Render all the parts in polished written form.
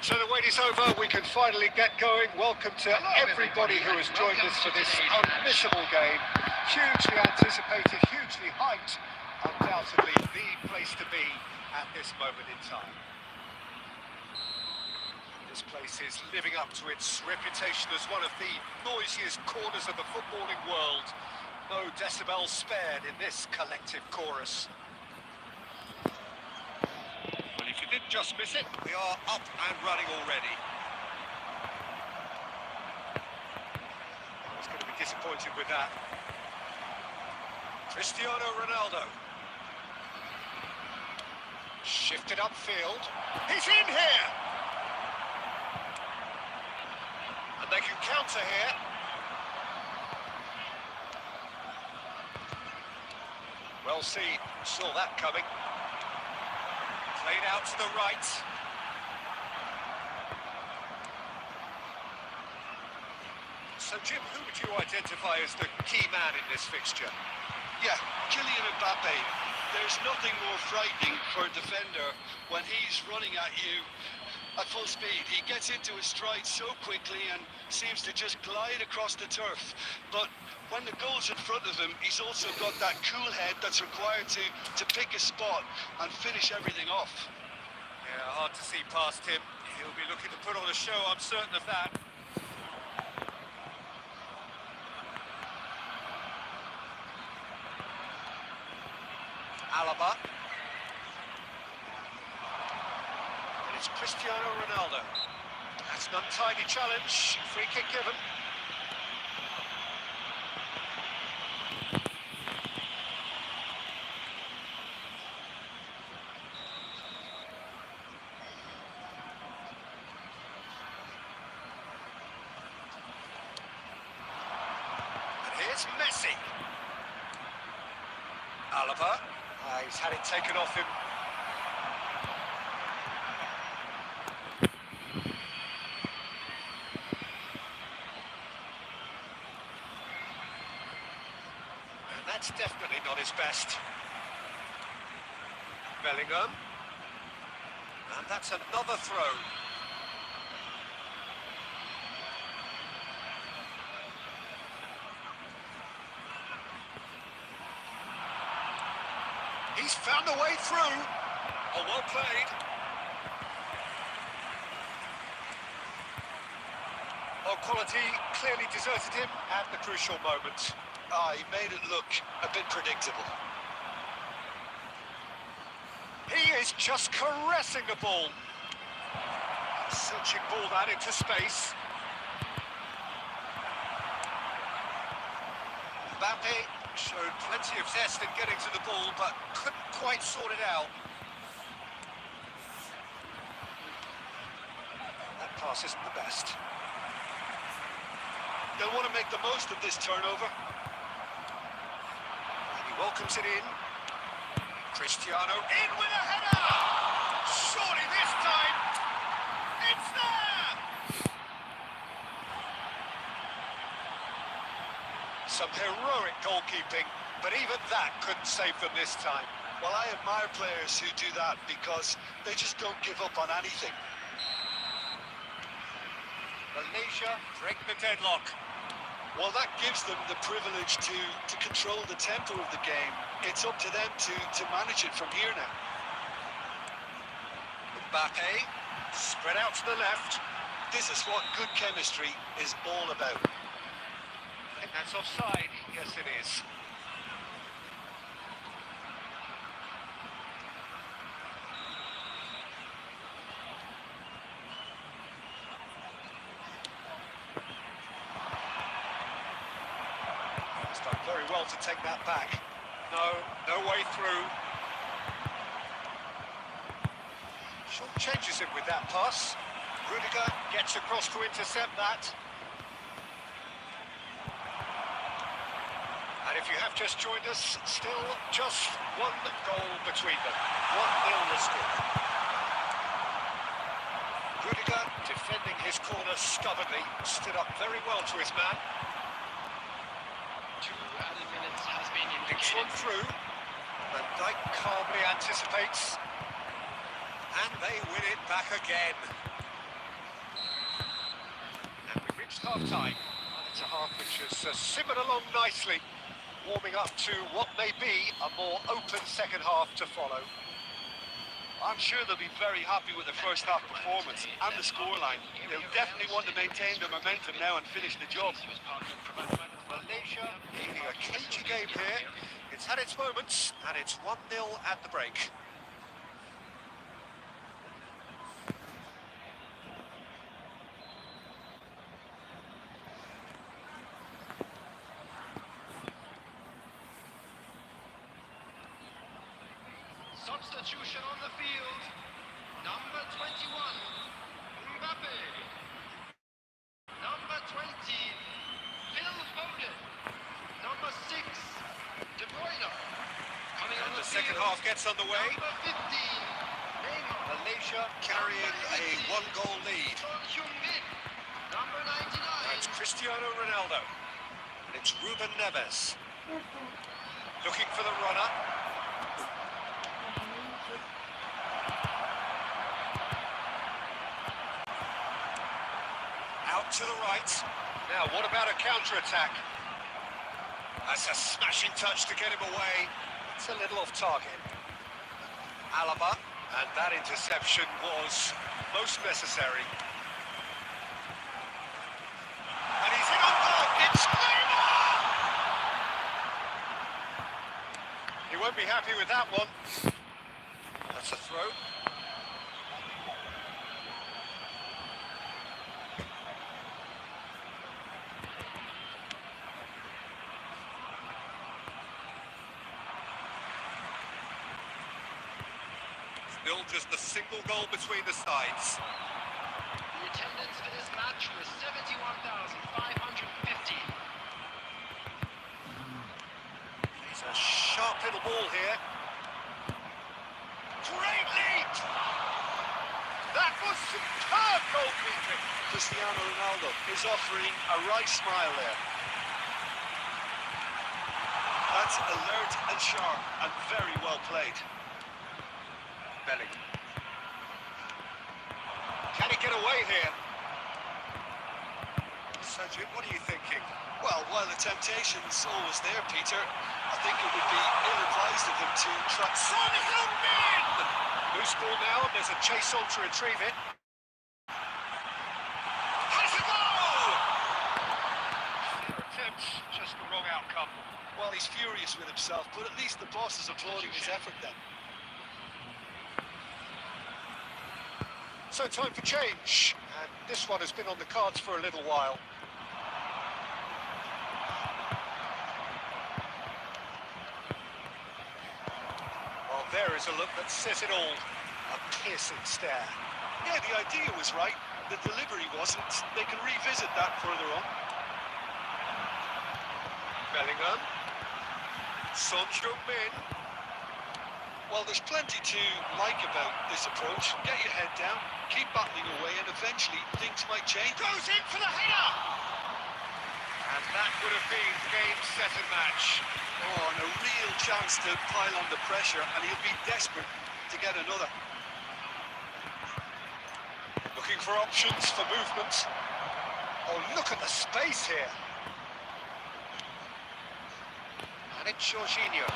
So the wait is over, we can finally get going. Welcome to everybody who has joined us for this unmissable game. Hugely anticipated, hugely hyped, undoubtedly the place to be at this moment in time. This place is living up to its reputation as one of the noisiest corners of the footballing world. No decibels spared in this collective chorus. Well, if you didn't just miss it, we are up and running already. I was going to be disappointed with that. Cristiano Ronaldo. Shifted upfield. He's in here! And they can counter here. Well seen, saw that coming. Played out to the right. So Jim, who would you identify as the key man in this fixture? Yeah, Kylian Mbappe. There's nothing more frightening for a defender when he's running at you at full speed. He gets into his stride so quickly and seems to just glide across the turf. But when the goal's in front of him, he's also got that cool head that's required to pick a spot and finish everything off. Yeah, hard to see past him. He'll be looking to put on a show, I'm certain of that. Alaba. And it's Cristiano Ronaldo. That's an untidy challenge. Free kick given. And here's Messi. Alaba. He's had it taken off him. And that's definitely not his best. Bellingham. And that's another throw. He's found a way through. Oh, well played. Oh, quality clearly deserted him at the crucial moment. He made it look a bit predictable. He is just caressing the ball. Searching ball that into space. Mbappe showed plenty of zest in getting to the ball, but couldn't quite sort it out. That pass isn't the best. They'll want to make the most of this turnover. And he welcomes it in. Cristiano in with a header! Surely this time, it's there! Some heroic goalkeeping, but even that couldn't save them this time. Well, I admire players who do that because they just don't give up on anything. Malaysia break the deadlock. Well, that gives them the privilege to control the tempo of the game. It's up to them to manage it from here now. Mbappe, spread out to the left. This is what good chemistry is all about. I think that's offside. Yes, it is. He's done very well to take that back. No way through. Shaw changes it with that pass. Rudiger gets across to intercept that. And if you have just joined us, still just one goal between them. 1-0 the score. Rudiger, defending his corner stubbornly, stood up very well to his man. 2 added minutes has been Picks one indicated. through. Van Dijk calmly anticipates. And they win it back again. half-time. And it's a half which has simmered along nicely, warming up to what may be a more open second half to follow. I'm sure they'll be very happy with the first half performance and the scoreline. They'll definitely want to maintain their momentum now and finish the job. Malaysia leading a cagey game here. It's had its moments, and it's 1-0 at the break. Substitution on the field. Number 21, Mbappe. Number 20, Phil Foden. Number 6, De Bruyne. Coming on And the the second field, half gets underway. Number 15, Neymar. Malaysia carrying a one-goal lead. Son Heung-min. Number 99. That's Cristiano Ronaldo. And it's Ruben Neves. Looking for the runner. Out to the right. Now, what about a counter-attack? That's a smashing touch to get him away. It's a little off target. Alaba, and that interception was most necessary. And he's in on goal. It's Neymar! He won't be happy with that one. That's a throw. Still just a single goal between the sides. The attendance for this match was 71,550. It's a sharp little ball here. Great lead! That was superb goalkeeping. Cristiano Ronaldo is offering a right smile there. That's alert and sharp and very well played. Bellingham. Can he get away here? Sergio, what are you thinking? Well, while the temptation's always there, Peter, I think it would be ill-advised of him to try. Son Heung-min! Loose ball now, and there's a chase on to retrieve it. Has a goal! Their attempts, just the wrong outcome. Well, he's furious with himself, but at least the boss is applauding his effort then. So time for change, and this one has been on the cards for a little while. Well, there is a look that says it all. A piercing stare. Yeah, the idea was right. The delivery wasn't. They can revisit that further on. Bellingham. Son Heung-min. Well, there's plenty to like about this approach. Get your head down, keep battling away, and eventually things might change. Goes in for the header! And that would have been game, set and match. Oh, and a real chance to pile on the pressure, and he'll be desperate to get another. Looking for options for movement. Oh, look at the space here. And it's Jorginho.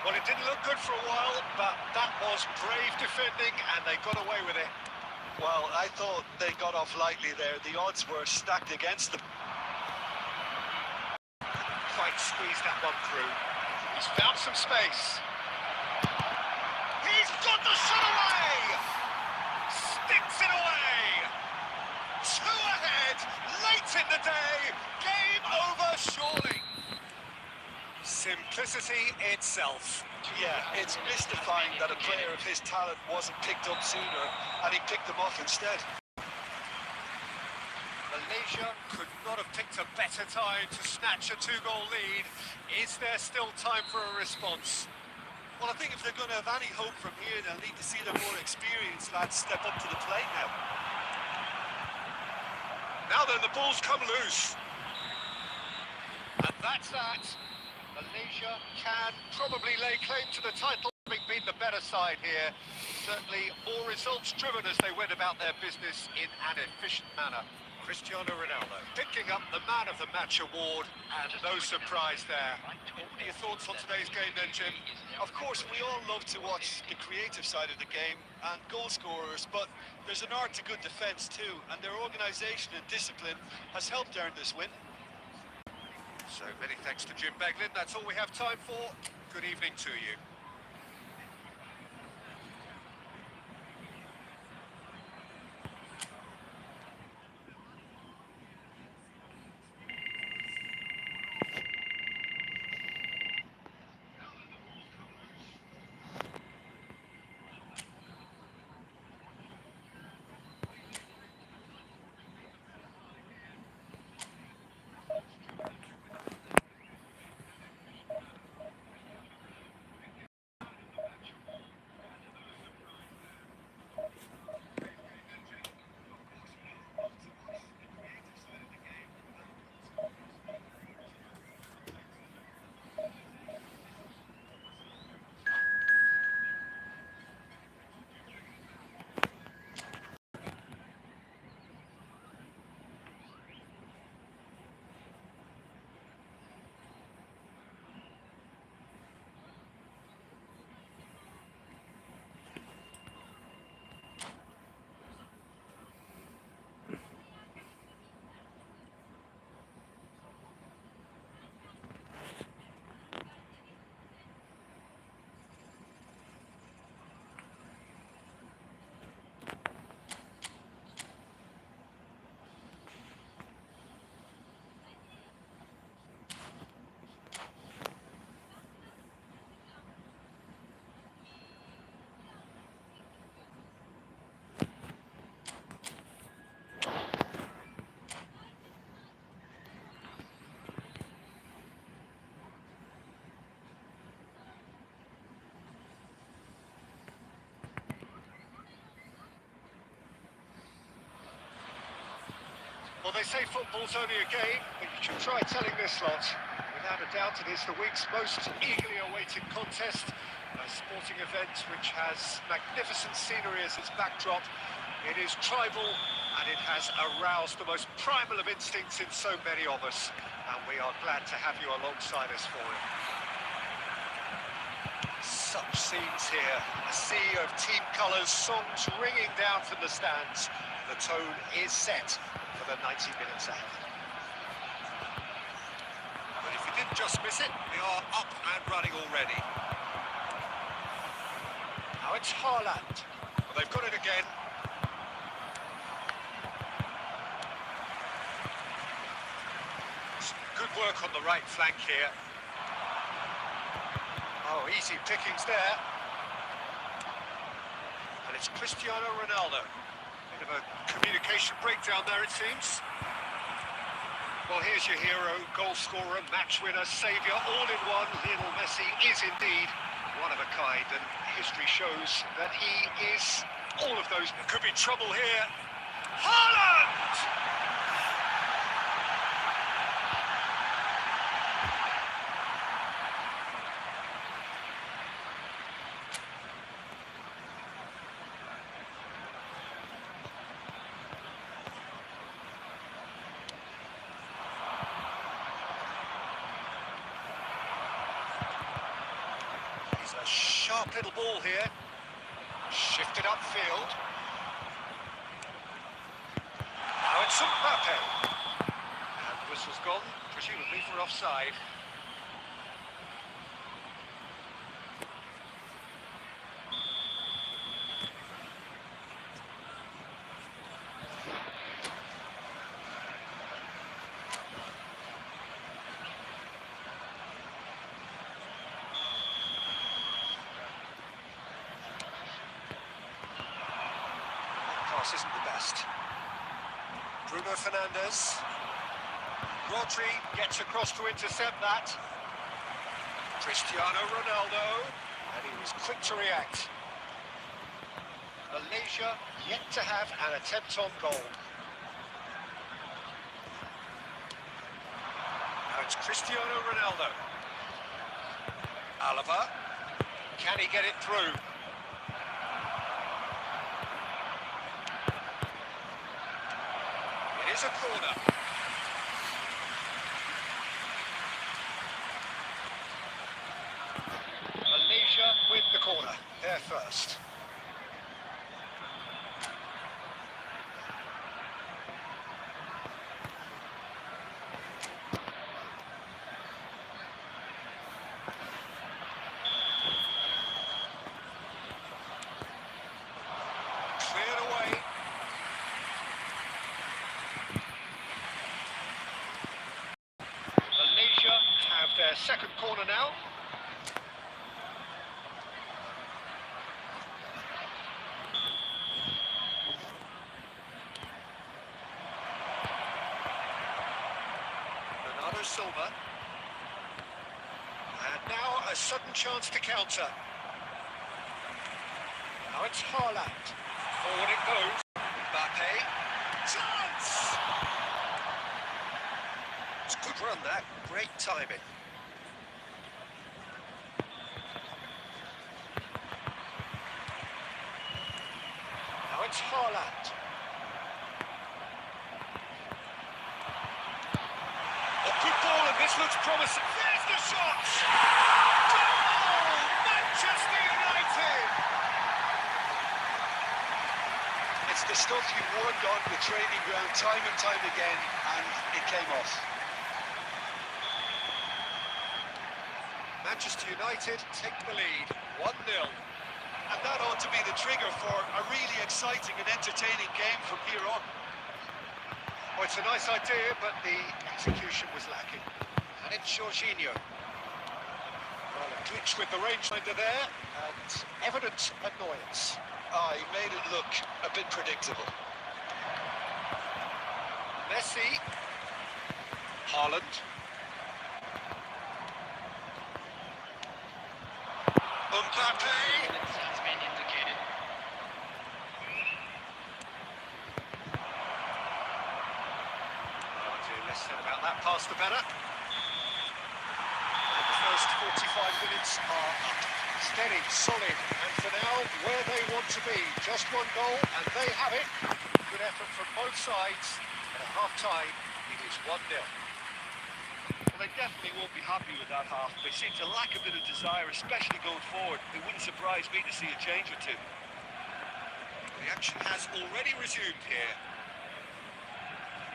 Well, it didn't look good for a while, but that was brave defending, and they got away with it. Well, I thought they got off lightly there. The odds were stacked against them. Quite squeezed that one through. He's found some space. He's got the shot away! Sticks it away! Two ahead, late in the day. Game over, surely. Simplicity itself. Yeah, it's mystifying that a player of his talent wasn't picked up sooner, and he picked them off instead. Malaysia could not have picked a better time to snatch a two-goal lead. Is there still time for a response? Well, I think if they're going to have any hope from here, they'll need to see their more experienced lads step up to the plate now. Now then, the ball's come loose. And that's that. Malaysia can probably lay claim to the title, having been the better side here. Certainly more results driven as they went about their business in an efficient manner. Cristiano Ronaldo picking up the Man of the Match award, and no surprise there. What are your thoughts on today's game then, Jim? Of course, we all love to watch the creative side of the game and goal scorers, but there's an art to good defence too, and their organisation and discipline has helped earn this win. So many thanks to Jim Beglin. That's all we have time for. Good evening to you. Well, they say football's only a game, but you should try telling this lot. Without a doubt, it is the week's most eagerly awaited contest, a sporting event which has magnificent scenery as its backdrop. It is tribal, and it has aroused the most primal of instincts in so many of us, and we are glad to have you alongside us for it. Such scenes here, a sea of team colours, songs ringing down from the stands. The tone is set for the 90 minutes ahead. But if you didn't just miss it, we are up and running already. Now it's Haaland. Well, they've got it again. Good work on the right flank here. Oh, easy pickings there. And it's Cristiano Ronaldo. Bit of a communication breakdown there, it seems. Well, here's your hero, goal scorer, match winner, saviour, all in one. Lionel Messi is indeed one of a kind, and history shows that he is all of those. There could be trouble here. Haaland! A sharp little ball here, shifted upfield. Now it's Mbappe. And the whistle's gone, presumably for offside. Isn't the best. Bruno Fernandes. Rodri gets across to intercept that. Cristiano Ronaldo, and he was quick to react. Malaysia yet to have an attempt on goal. Now it's Cristiano Ronaldo. Alaba, can he get it through? is a corner. Malaysia with the corner. They're first. Cleared away. Malaysia have their second corner now. Silva. And now a sudden chance to counter. Now it's Haaland. Forward it goes. Mbappe. Chance! It's a good run that. Great timing. Now it's Haaland. This looks promising. There's the shot! Goal! Manchester United! It's the stuff you worked on the training ground time and time again, and it came off. Manchester United take the lead, 1-0. And that ought to be the trigger for a really exciting and entertaining game from here on. Well, it's a nice idea, but the execution was lacking. And it's Jorginho. Well, a glitch with the rangefinder there, and evident annoyance. He made it look a bit predictable. Messi. Haaland. Mbappe. Has been indicated. I'll do less said about that pass, the better. The first 45 minutes are up. Steady, solid, and for now, where they want to be. Just one goal, and they have it. Good effort from both sides. At half-time, it is 1-0. Well, they definitely won't be happy with that half. They seem to lack a bit of desire, especially going forward. It wouldn't surprise me to see a change or two. The action has already resumed here.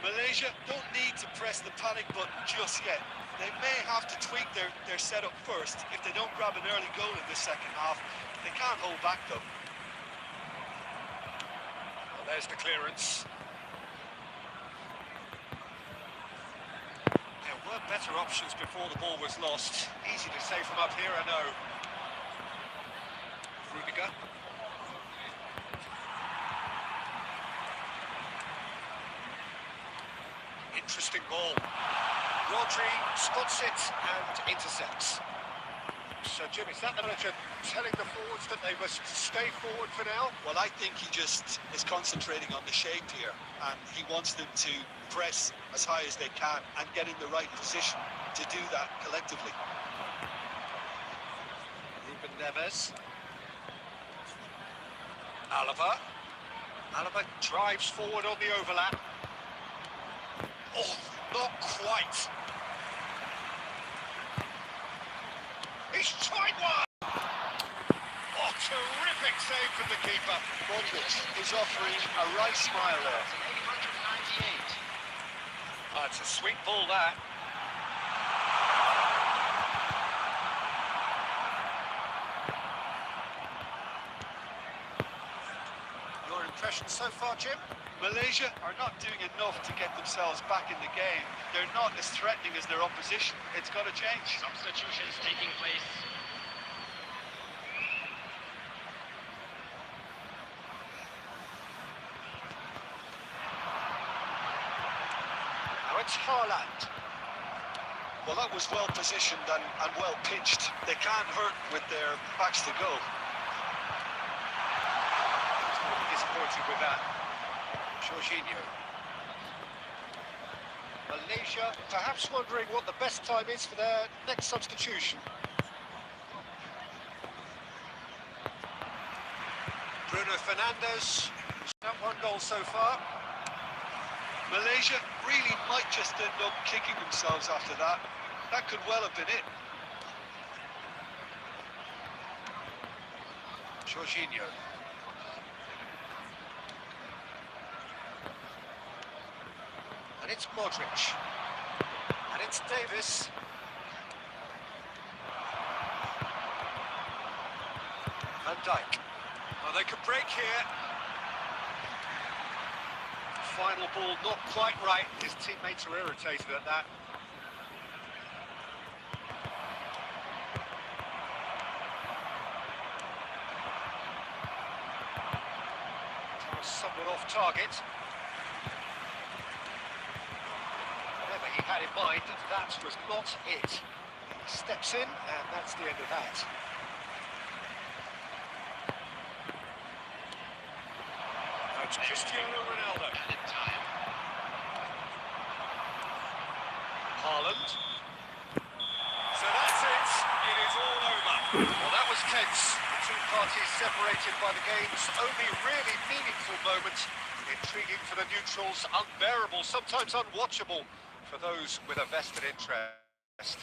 Malaysia don't need to press the panic button just yet. They may have to tweak their setup first. If they don't grab an early goal in the second half, they can't hold back though. Well, there's the clearance. There were better options before the ball was lost. Easy to say from up here, I know. Rudiger. Interesting ball. Rodri spots it and intercepts. So, Jim, is that the manager telling the forwards that they must stay forward for now? Well, I think he just is concentrating on the shape here, and he wants them to press as high as they can and get in the right position to do that collectively. Ruben Neves. Alaba. Alaba drives forward on the overlap. Oh, not quite. He's tried one! Oh, terrific save from the keeper. Modric is offering a right smile there. 898. Oh, it's a sweet ball, that. Your impression so far, Jim? Malaysia are not doing enough to get themselves back in the game. They're not as threatening as their opposition. It's got to change. Substitutions taking place. Now it's Haaland. Well, that was well positioned and well pitched. They can't hurt with their backs to goal. Disappointed with that. Jorginho. Malaysia perhaps wondering what the best time is for their next substitution. Bruno Fernandes, not one goal so far. Malaysia really might just end up kicking themselves after that. That could well have been it. Jorginho. And it's Modric. And it's Davis. Van Dijk. Well, they could break here. Final ball not quite right. His teammates are irritated at that. Somewhat off target. Whatever he had in mind, that was not it. He steps in, and that's the end of that. That's Cristiano Ronaldo. Added time. Haaland. So that's it. It is all over. Well, that was tense. The two parties separated by the game's only really meaningful moment. Intriguing for the neutrals, unbearable, sometimes unwatchable for those with a vested interest.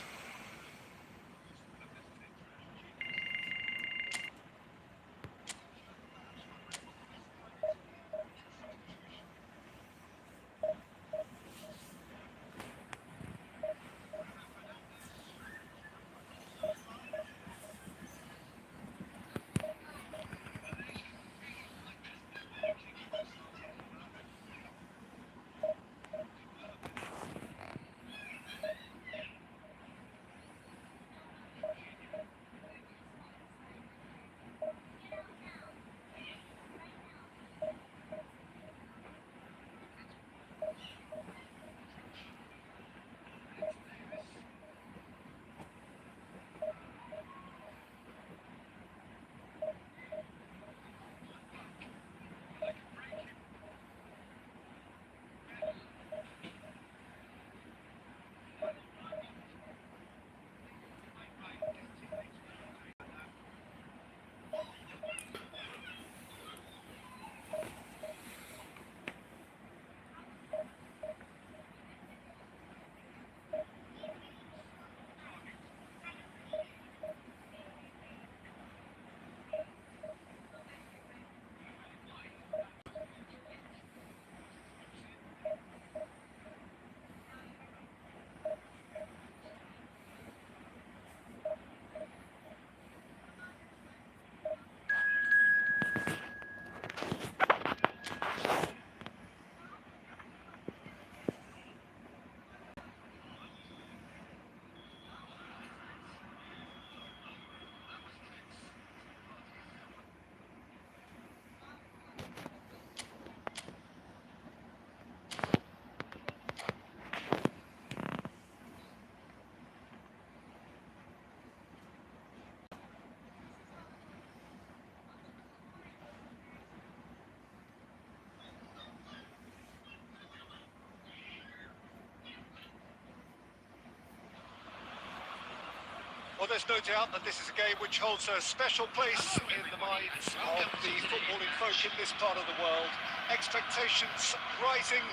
Well, there's no doubt that this is a game which holds a special place in the minds of the footballing folk in this part of the world. Expectations rising,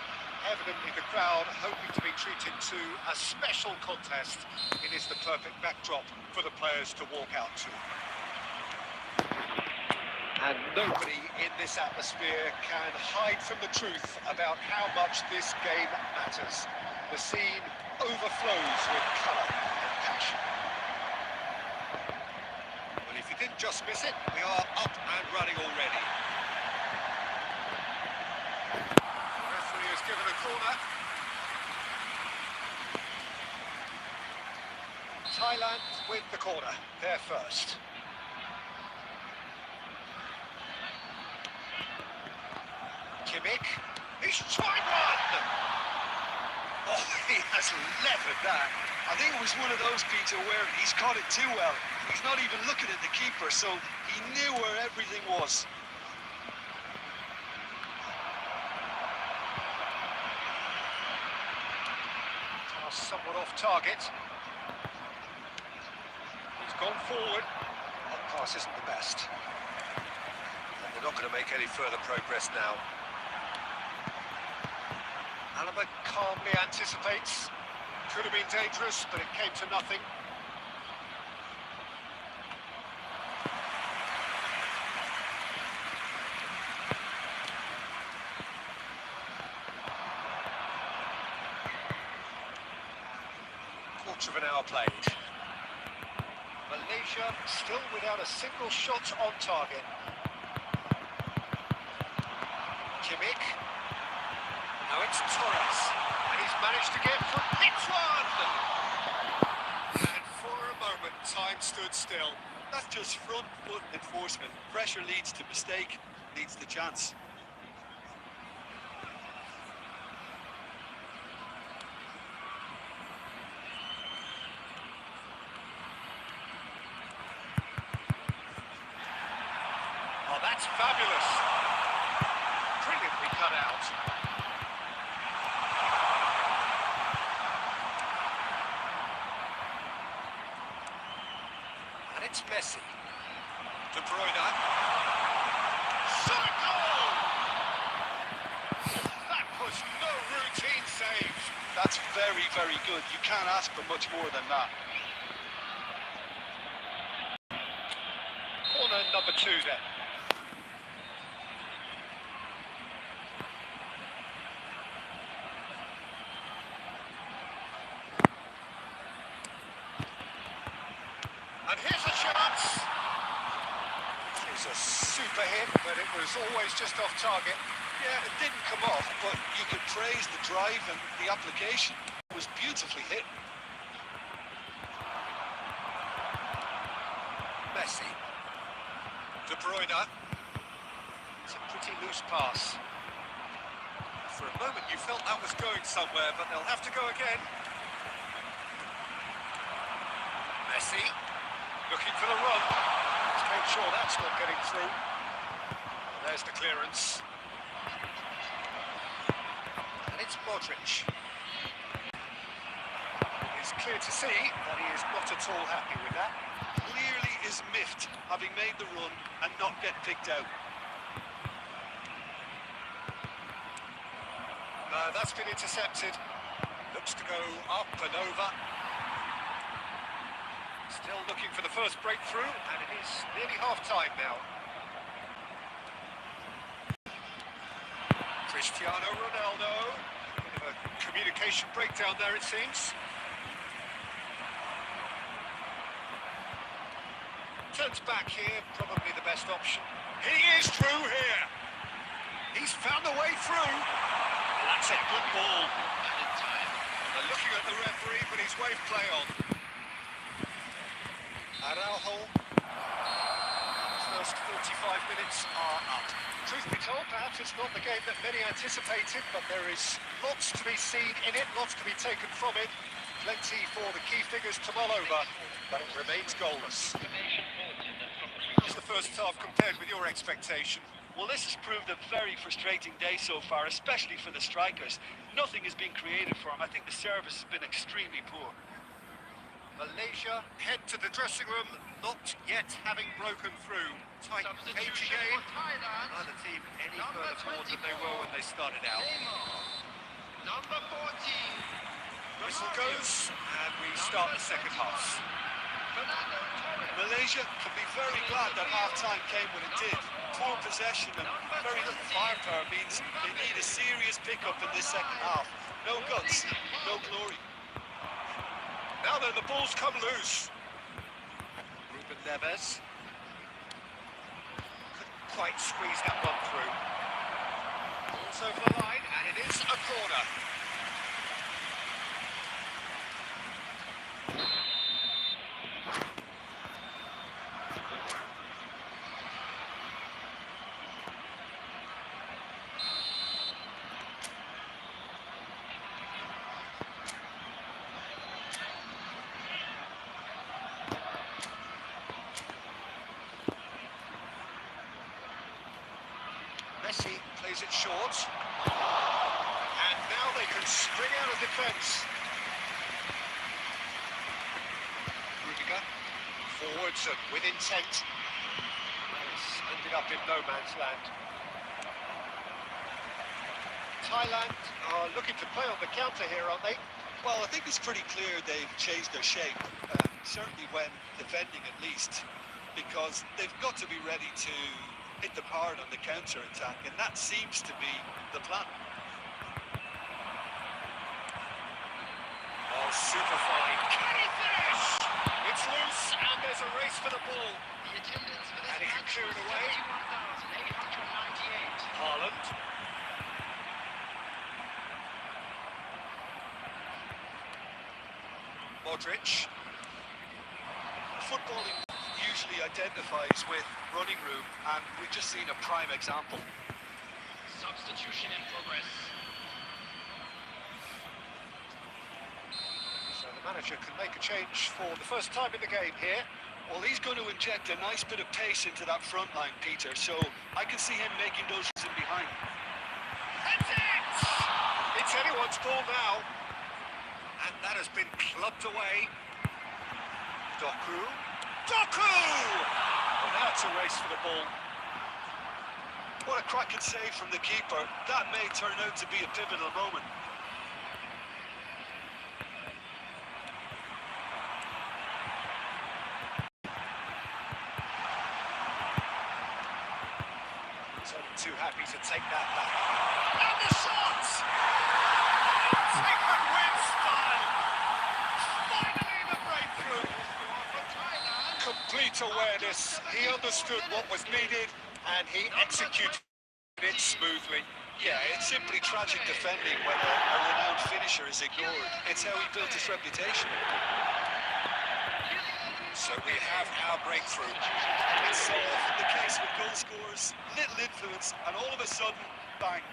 evidently the crowd hoping to be treated to a special contest. It is the perfect backdrop for the players to walk out to. And nobody in this atmosphere can hide from the truth about how much this game matters. The scene overflows with colour and passion. Well, if you didn't just miss it, we are up and running already. The referee has given a corner. Thailand with the corner, they're first. Kimmich, he's tried one! Oh, he has levered that. I think it was one of those, Peter, where he's caught it too well. He's not even looking at the keeper, so he knew where everything was. Somewhat off target. He's gone forward. That pass isn't the best. And they're not going to make any further progress now. Alaba calmly anticipates. Could have been dangerous, but it came to nothing. Quarter of an hour played. Malaysia still without a single shot on target. Kimmich. Now it's Torres. And he's managed to get from hits one! And for a moment, time stood still. That's just front foot enforcement. Pressure leads to mistake, leads to chance. Oh, that's fabulous. Brilliantly cut out. And it's Messi. De Bruyne. Shot a goal! That was no routine save. That's very, very good. You can't ask for much more than that. Corner number 2 then. And here's a chance. It's a super hit, but it was always just off target. Yeah, it didn't come off, but you could praise the drive and the application. It was beautifully hit. Messi. De Bruyne. It's a pretty loose pass. For a moment you felt that was going somewhere, but they'll have to go again. Messi. Looking for the run. Let's make sure that's not getting through. There's the clearance. And it's Modric. It's clear to see that he is not at all happy with that. Clearly is miffed, having made the run and not get picked out. That's been intercepted. Looks to go up and over. Still looking for the first breakthrough, and it is nearly half-time now. Cristiano Ronaldo. Bit of a communication breakdown there, it seems. Turns back here, probably the best option. He is through here. He's found a way through. That's a good ball. They're looking at the referee, but he's waved play on. Araujo. First 45 minutes are up. Truth be told, perhaps it's not the game that many anticipated, but there is lots to be seen in it, lots to be taken from it. Plenty for the key figures to mull over, but it remains goalless. How's the first half compared with your expectation? Well, this has proved a very frustrating day so far, especially for the strikers. Nothing has been created for them. I think the service has been extremely poor. Malaysia head to the dressing room, not yet having broken through. Tight, cagey game. Neither team any further forward than they were when they started out. Number 14. Whistle goes, and we start the second half. Malaysia can be very glad that half-time came when it did. Poor possession and very little firepower means they need a serious pickup in this second half. No guts, no glory. Now then, the ball's come loose. Ruben Neves. Couldn't quite squeeze that one through. Ball's over the line, and it is a corner. Messi plays it short. And now they can spring out of defence. Rudiger, forwards and with intent. Well, it's ended up in no man's land. Thailand are looking to play on the counter here, aren't they? Well, I think it's pretty clear they've changed their shape, certainly when defending at least, because they've got to be ready to hit them hard on the counter-attack, and that seems to be the plan. Oh, super fine. Can he finish? It's loose, and there's a race for the ball. The attendance for this And he can match clear was it away. 71,898. Haaland. Modric. Footballing usually identifies with running room, and we've just seen a prime example. Substitution in progress. So the manager can make a change for the first time in the game here. Well, he's going to inject a nice bit of pace into that front line, Peter, so I can see him making those in behind. That's it! It's anyone's ball now. And that has been clubbed away. Doku. Doku! Well, now it's a race for the ball. What a cracking save from the keeper. That may turn out to be a pivotal moment. He's only too happy to take that back. And the shot! Taken with style. Finally the breakthrough. For Thailand. Complete awareness. He understood what was needed and he executed it smoothly. Yeah, it's simply tragic defending when a renowned finisher is ignored. It's how he built his reputation. So we have our breakthrough. It's so often the case with goal scorers, little influence, and all of a sudden, bang.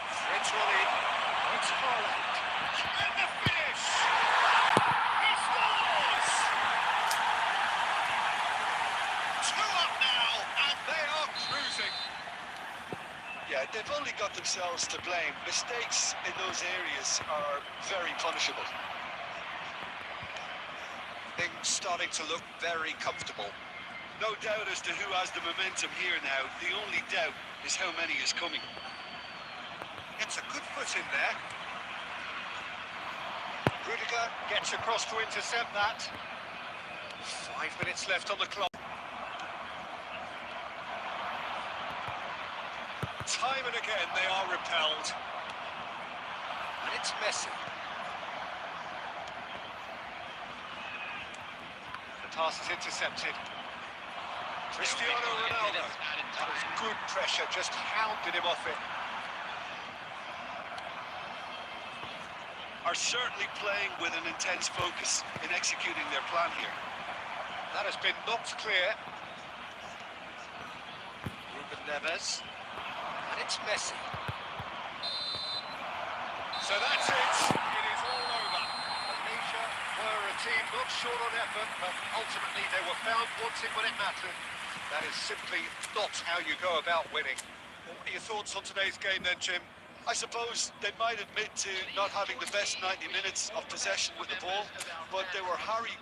Threads one in. It's Haaland. And the finish! He scores! 2 up now, and they are cruising. Yeah, they've only got themselves to blame. Mistakes in those areas are very punishable. Things starting to look very comfortable. No doubt as to who has the momentum here now. The only doubt is how many is coming. Gets a good foot in there. Rudiger gets across to intercept that. 5 minutes left on the clock. Time and again they are repelled. And it's Messi. The pass is intercepted. Cristiano Ronaldo. That was good pressure, just hounded him off it. Are certainly playing with an intense focus in executing their plan here. That has been knocked clear. Ruben Neves. And it's Messi. So that's it. It is all over. Malaysia were a team not short on effort, but ultimately they were found wanting when it mattered. That is simply not how you go about winning. What are your thoughts on today's game then, Jim? I suppose they might admit to not having the best 90 minutes of possession with the ball, but they were harried.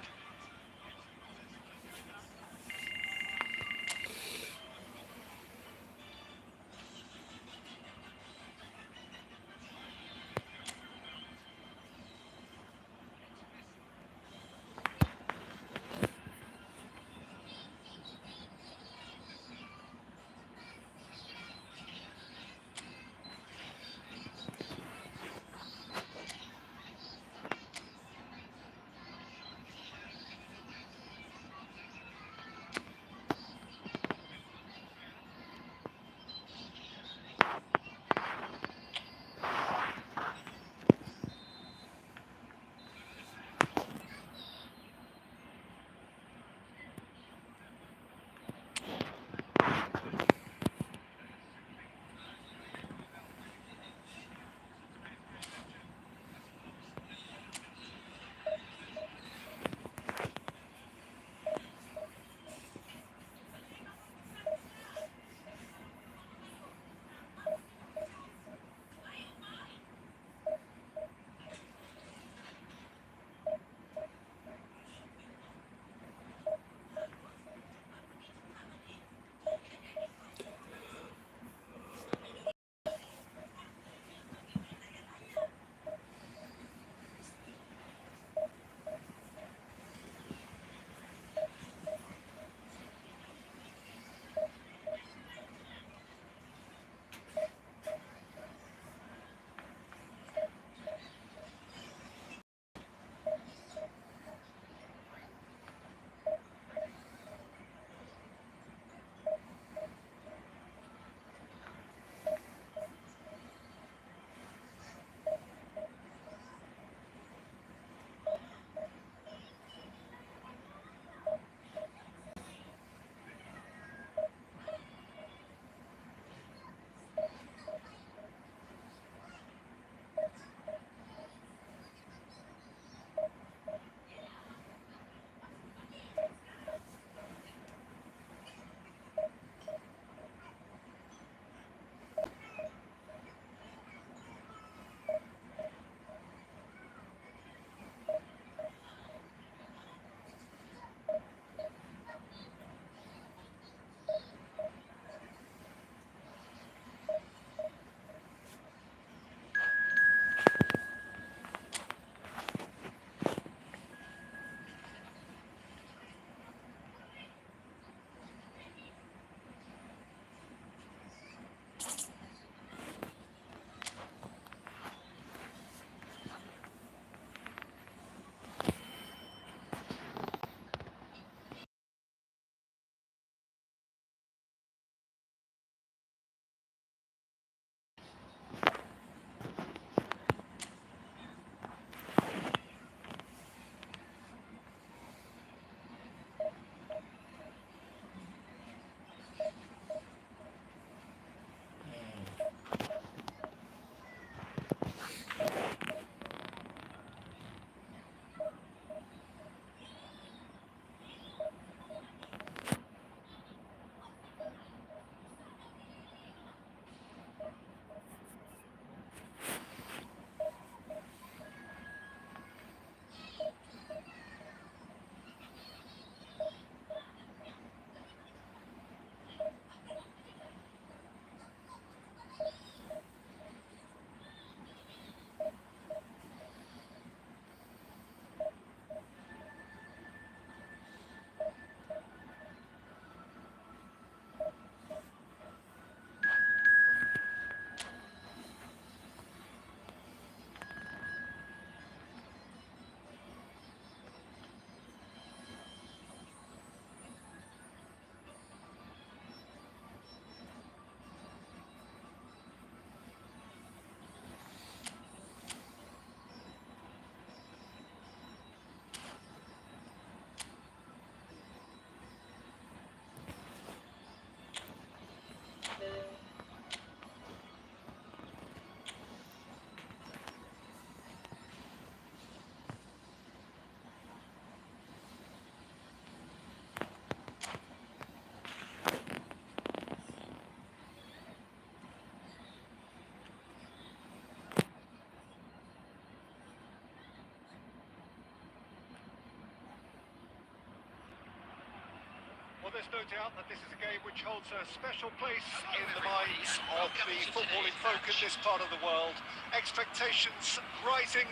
Well, there's no doubt that this is a game which holds a special place in the minds of the footballing folk in this part of the world. Expectations rising,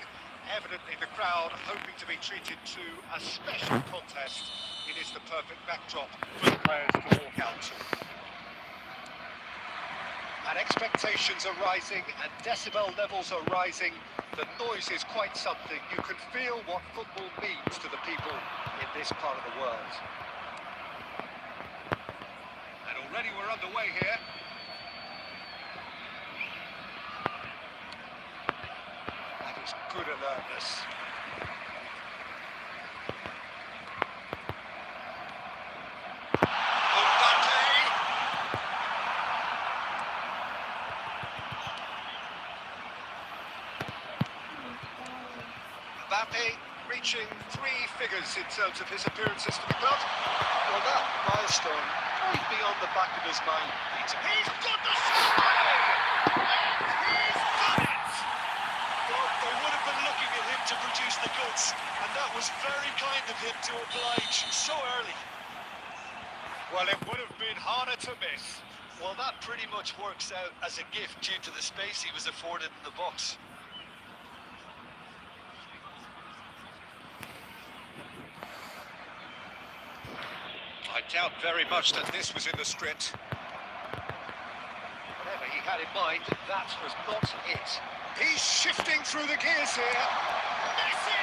evidently the crowd hoping to be treated to a special contest. It is the perfect backdrop for the players to walk out to. And expectations are rising and decibel levels are rising. The noise is quite something. You can feel what football means to the people in this part of the world. And already we're underway here. That is good alertness. Mbappe reaching 3 figures in terms of his appearances for the club. Well, that milestone might be on the back of his mind. He's got the shot! He's done it! Well, they would have been looking at him to produce the goods, and that was very kind of him to oblige so early. Well, it would have been harder to miss. Well, that pretty much works out as a gift due to the space he was afforded in the box. I doubt very much that this was in the script. Whatever he had in mind, that was not it. He's shifting through the gears here. Messi!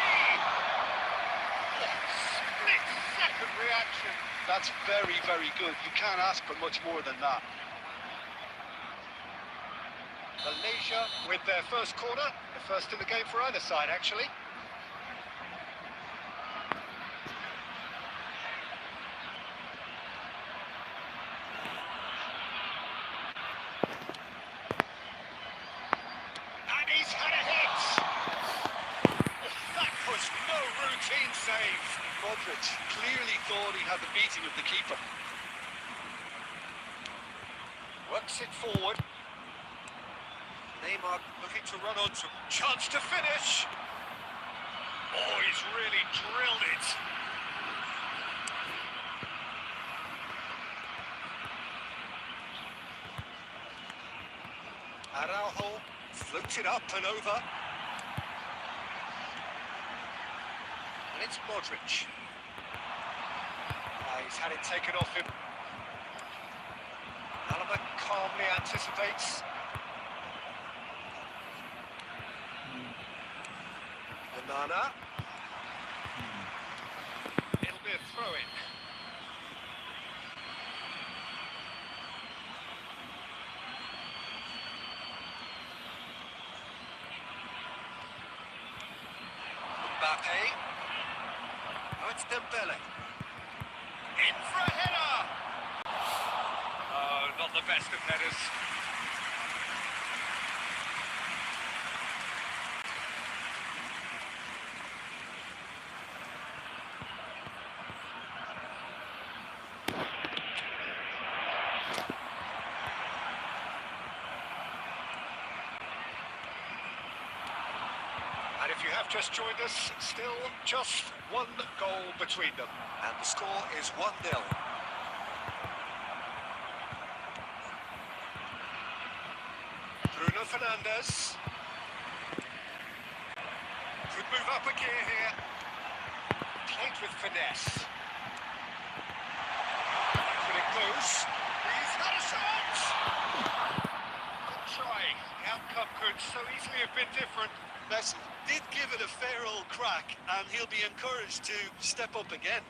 Split-second reaction. That's very, very good. You can't ask for much more than that. Malaysia with their first corner. The first in the game for either side, actually. He's had a hit! That was no routine save. Modric clearly thought he had the beating of the keeper. Works it forward. Neymar looking to run on to chance to finish. Oh, he's really drilled it. Araujo floats it up and over. And it's Modric. He's had it taken off him. Alaba calmly anticipates. Banana. It'll be a throw-in. Mbappe. Oh, it's Dembele. In for a header! Oh, not the best of headers. And if you have just joined us, still just 1 goal between them. And the score is 1-0. Bruno Fernandes. Could move up a gear here. Played with finesse. But it goes. He's had a shot! Good try. The outcome could so easily have been different. Messi did give it a fair old crack, and he'll be encouraged to step up again.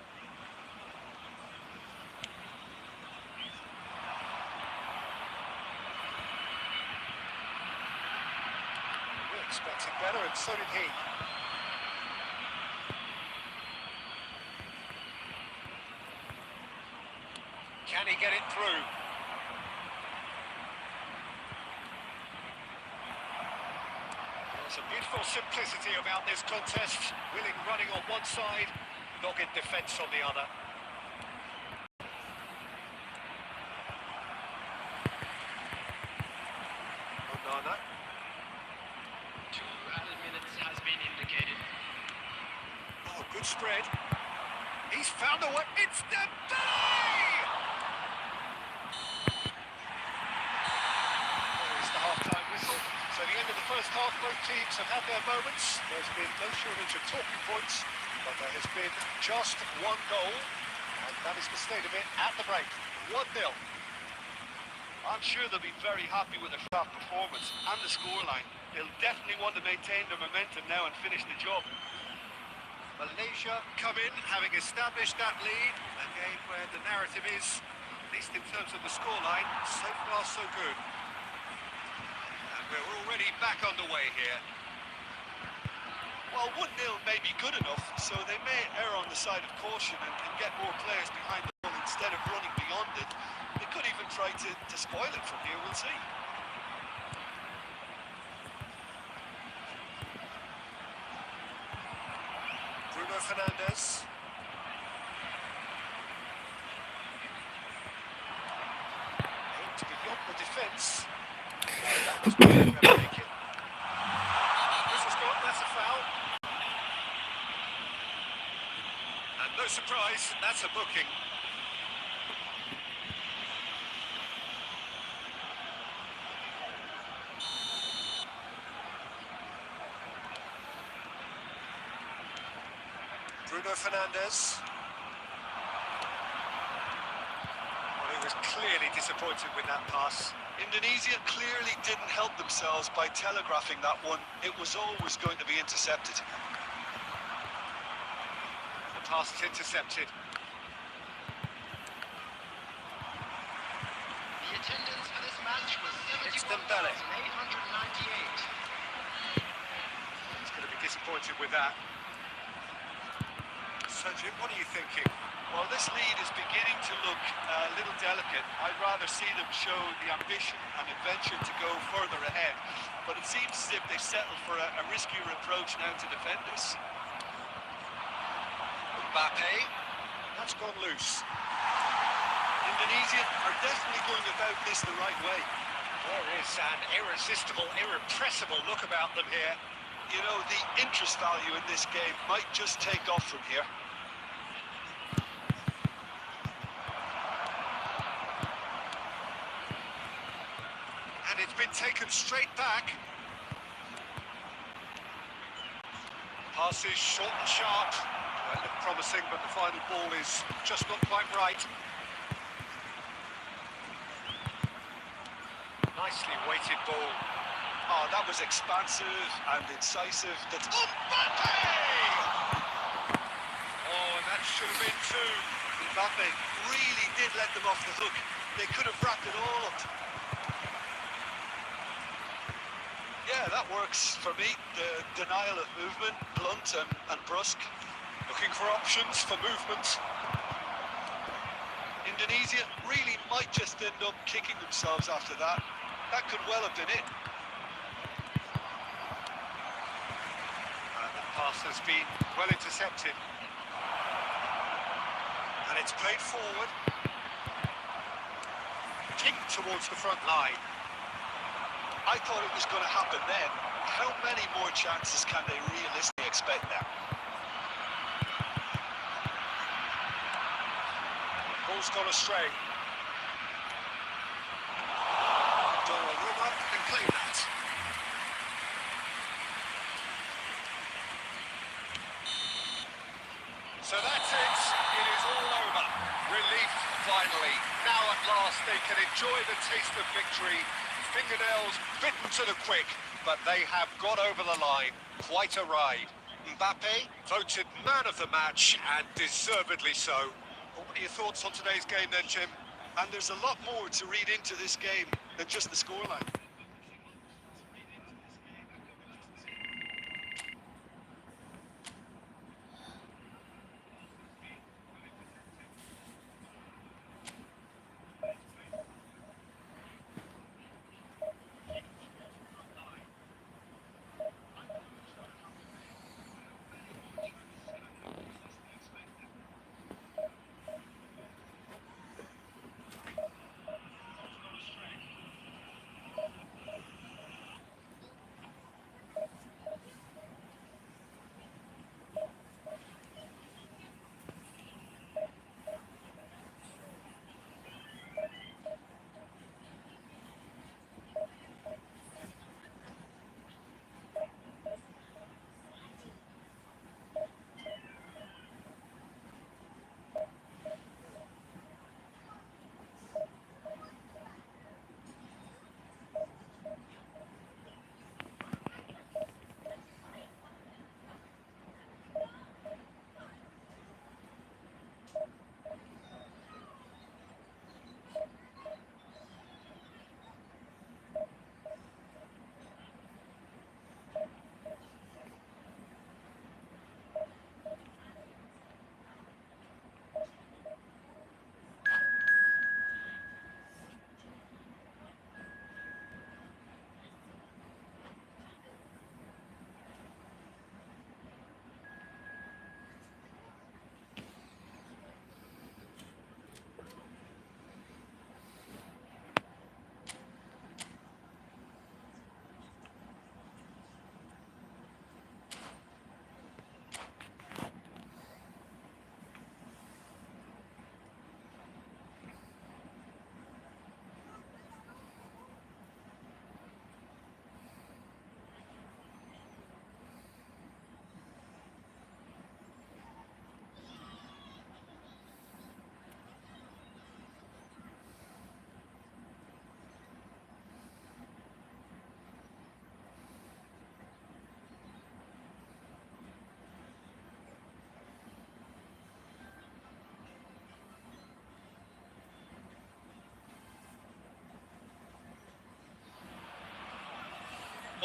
We expected better, and so did he. Can he get it through? There's a beautiful simplicity about this contest. Willing running on one side, dogged defence on the other. Onana. 2 added minutes has been indicated. Oh, good spread. He's found a way. It's Dembele! half, both teams have had their moments. There's been no shortage of talking points, but there has been just one goal, and that is the state of it at the break. 1-0. I'm sure they'll be very happy with their sharp performance and the scoreline. They'll definitely want to maintain their momentum now and finish the job. Malaysia come in, having established that lead. A game where the narrative is, at least in terms of the scoreline, so far so good. And we're already back underway here. Well, 1-0 may be good enough, so they may err on the side of caution and get more players behind the ball instead of running beyond it. They could even try to spoil it from here, we'll see. Bruno Fernandes. Aimed beyond the defence. That was where they were going to make it. This has got, that's a foul. And no surprise, that's a booking. Bruno Fernandes. Well, he was clearly disappointed with that pass. Indonesia clearly didn't help themselves by telegraphing that one. It was always going to be intercepted. The pass is intercepted. The attendance for this match was It's Dembele. 71,898. He's going to be disappointed with that. So, Jim, what are you thinking? Well, this lead is beginning to look a little delicate. I'd rather see them show the ambition and adventure to go further ahead. But it seems as if they settled for a riskier approach now to defend this. Mbappe. That's gone loose. Indonesia are definitely going about this the right way. There is an irresistible, irrepressible look about them here. You know, the interest value in this game might just take off from here. And it's been taken straight back. Pass is short and sharp. Well, it looked promising, but the final ball is just not quite right. Nicely weighted ball. Oh, that was expansive and incisive. That's Mbappe! Oh, and that should have been two. Mbappe really did let them off the hook. They could have wrapped it all up. Yeah, that works for me. The denial of movement, blunt and brusque. Looking for options for movement. Indonesia really might just end up kicking themselves after that. That could well have been it. And the pass has been well intercepted. And it's played forward. Kicked towards the front line. I thought it was going to happen then. How many more chances can they realistically expect now? Ball's gone astray. Donnarumma can claim that. So that's it. It is all over. Relief, finally. Now at last they can enjoy the taste of victory. Fingernails bitten to the quick, but they have got over the line. Quite a ride. Mbappe voted man of the match, and deservedly so. What are your thoughts on today's game then, Jim? And there's a lot more to read into this game than just the scoreline.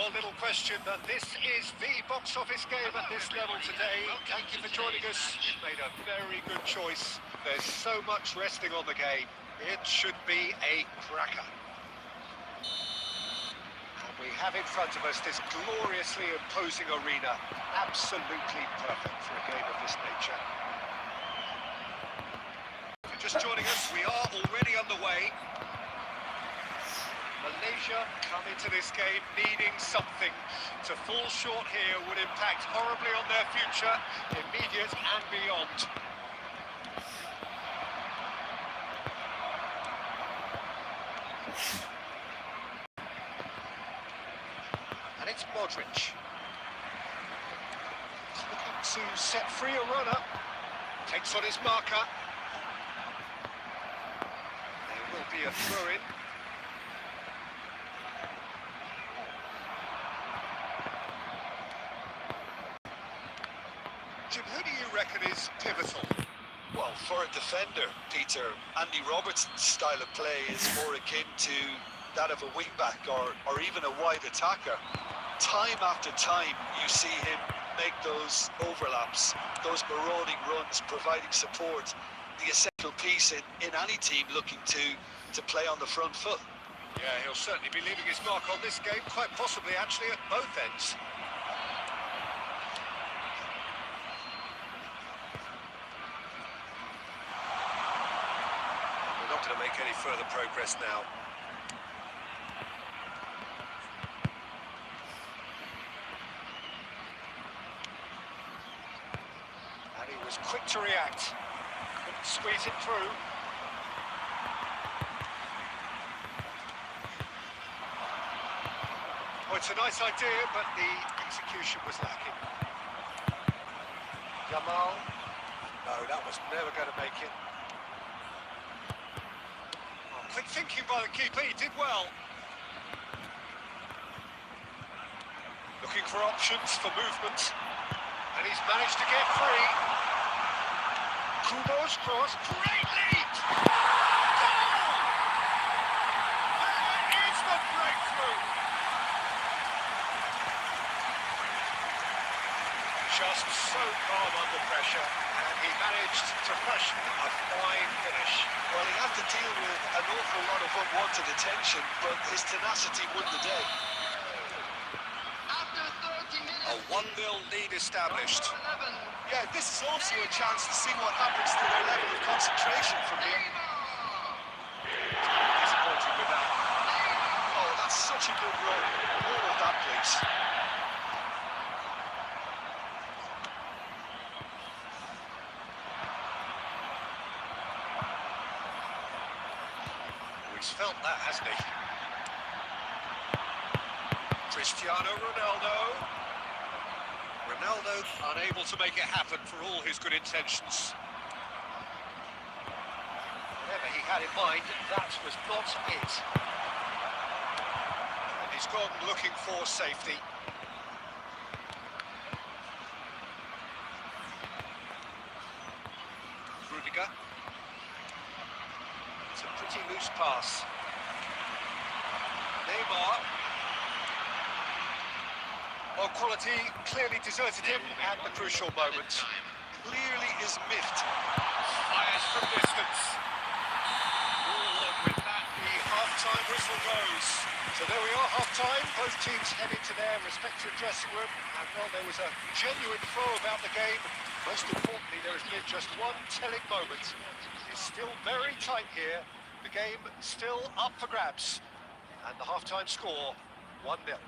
Well, little question that this is the box office game at this level today. Thank you for joining us. You've made a very good choice. There's so much resting on the game. It should be a cracker. And we have in front of us this gloriously imposing arena. Absolutely perfect for a game of this nature. If you're just joining us, we are already underway. Malaysia come into this game needing something. To fall short here would impact horribly on their future, immediate and beyond. And it's Modric. He's looking to set free a runner. Takes on his marker. There will be a throw-in. Jim, who do you reckon is pivotal? Well, for a defender, Peter, Andy Robertson's style of play is more akin to that of a wing-back or even a wide attacker. Time after time, you see him make those overlaps, those marauding runs, providing support, the essential piece in any team looking to play on the front foot. Yeah, he'll certainly be leaving his mark on this game, quite possibly actually at both ends. We're not going to make any further progress now. And he was quick to react. Couldn't squeeze it through. Oh, it's a nice idea, but the execution was lacking. Jamal. No, that was never going to make it. Oh, quick thinking by the keeper, he did well. Looking for options for movement. And he's managed to get free. Kubo's cross, great lead! Goal! There is the breakthrough! Just so calm under pressure, and he managed to fashion a fine finish. Well, he had to deal with an awful lot of unwanted attention, but his tenacity won the day. A 1-0 lead established. Yeah, this is also a chance to see what happens to their level of concentration from here. Disappointed with that. Oh, that's such a good run. More of that, please. He's felt that, hasn't he? Cristiano Ronaldo. Ronaldo unable to make it happen for all his good intentions. Whatever he had in mind, that was not it. And he's gone looking for safety. Rudiger. It's a pretty loose pass. Neymar. Well, quality clearly deserted him at the crucial moment. Clearly is miffed. Fires from distance. Oh, and with that, the half-time whistle goes. So there we are, half-time. Both teams headed to their respective dressing room. And, well, there was a genuine flow about the game. Most importantly, there has been just one telling moment. It's still very tight here. The game still up for grabs. And the half-time score, 1-0.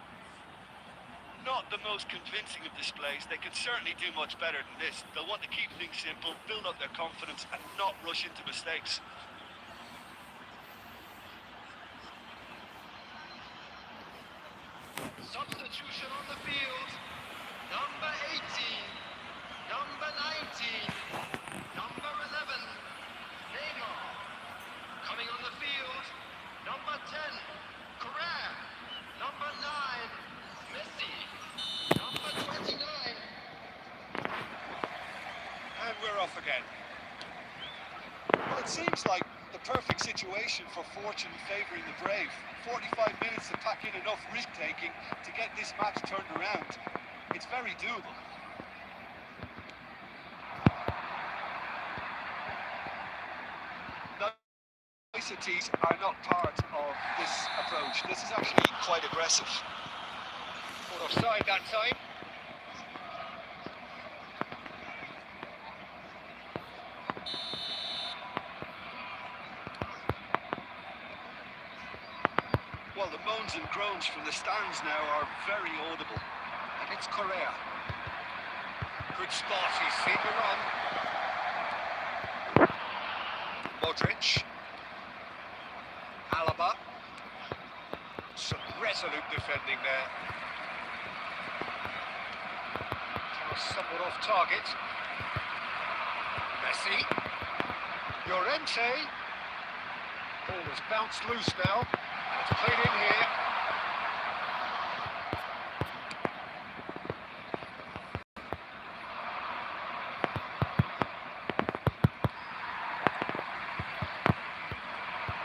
Not the most convincing of displays. They could certainly do much better than this. They'll want to keep things simple, build up their confidence and not rush into mistakes. Substitution on the field. Number 18, number 19, number 11, Neymar. Coming on the field, number 10, Correa, number 9, Messi, number 29. And we're off again. Well, it seems like the perfect situation for fortune favouring the brave. 45 minutes to pack in enough risk-taking to get this match turned around. It's very doable. Niceties are not part of this approach. This is actually quite aggressive. Offside that time. Well, the moans and groans from the stands now are very audible. And it's Correa. Good spot, he's seen the run. Modric. Alaba. Some resolute defending there. Somewhat off target. Messi. Llorente. Ball has bounced loose now. And it's played in here.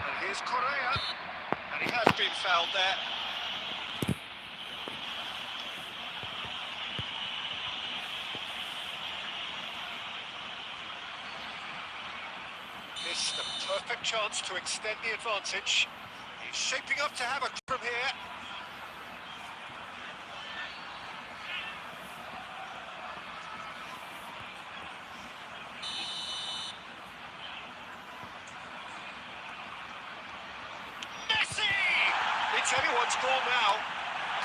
And here's Correa. And he has been fouled there. This is the perfect chance to extend the advantage. He's shaping up to have a from here. Messi! It's anyone's ball now.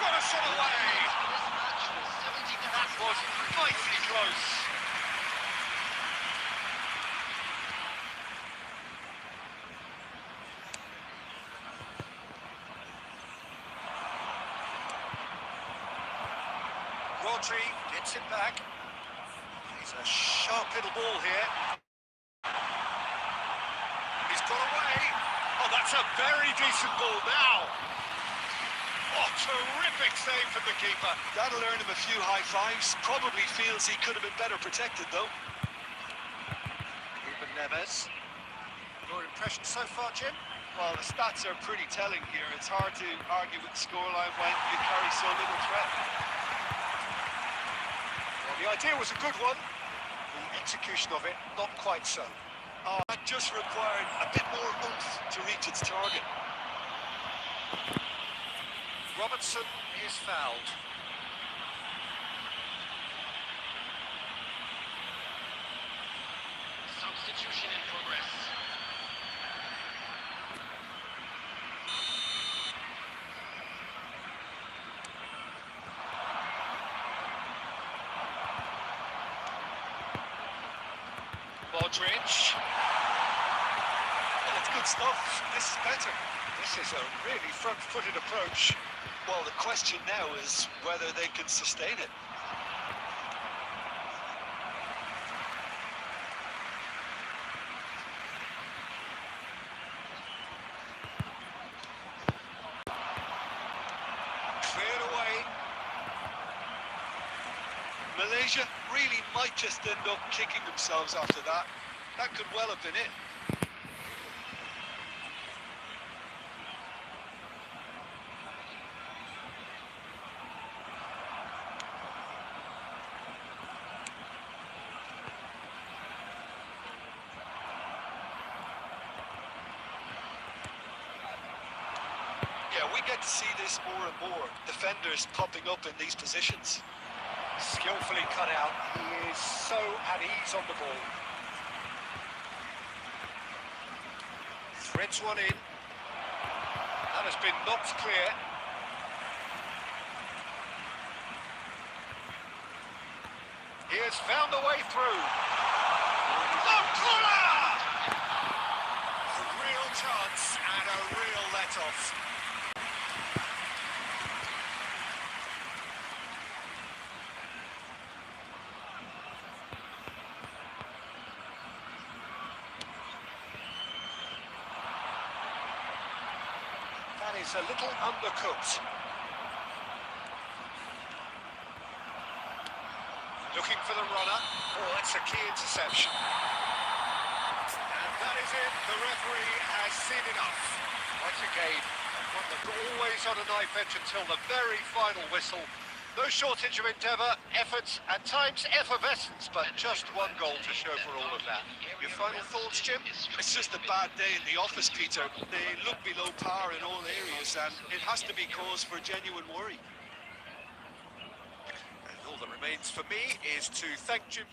Got a shot away. That was nicely close. Rodri gets it back. He's a sharp little ball here. He's got away. Oh, that's a very decent ball now. Oh, terrific save from the keeper. That'll earn him a few high fives. Probably feels he could have been better protected, though. Ruben Neves. Your impression so far, Jim? Well, the stats are pretty telling here. It's hard to argue with the scoreline when you carry so little threat. Well, the idea was a good one. The execution of it, not quite so. That just required a bit more oomph to reach its target. Robertson is fouled. Substitution in progress. Modric. Well, it's good stuff. This is better. This is a really front-footed approach. Well, the question now is whether they can sustain it. Cleared away. Malaysia really might just end up kicking themselves after that. That could well have been it. Yeah, we get to see this more and more. Defenders popping up in these positions. Skillfully cut out. He is so at ease on the ball. Threads one in. That has been knocked clear. He has found a way through. The corner! A real chance and a real let-off. That is a little undercooked. Looking for the runner. Oh, that's a key interception. And that is in. The referee has seen enough. Once again, one that's always on a knife edge until the very final whistle. No shortage of endeavour, efforts, at times effervescence, but just one goal to show for all of that. Your final thoughts, Jim? It's just a bad day in the office, Peter. They look below par in all areas, and it has to be cause for genuine worry. And all that remains for me is to thank Jim.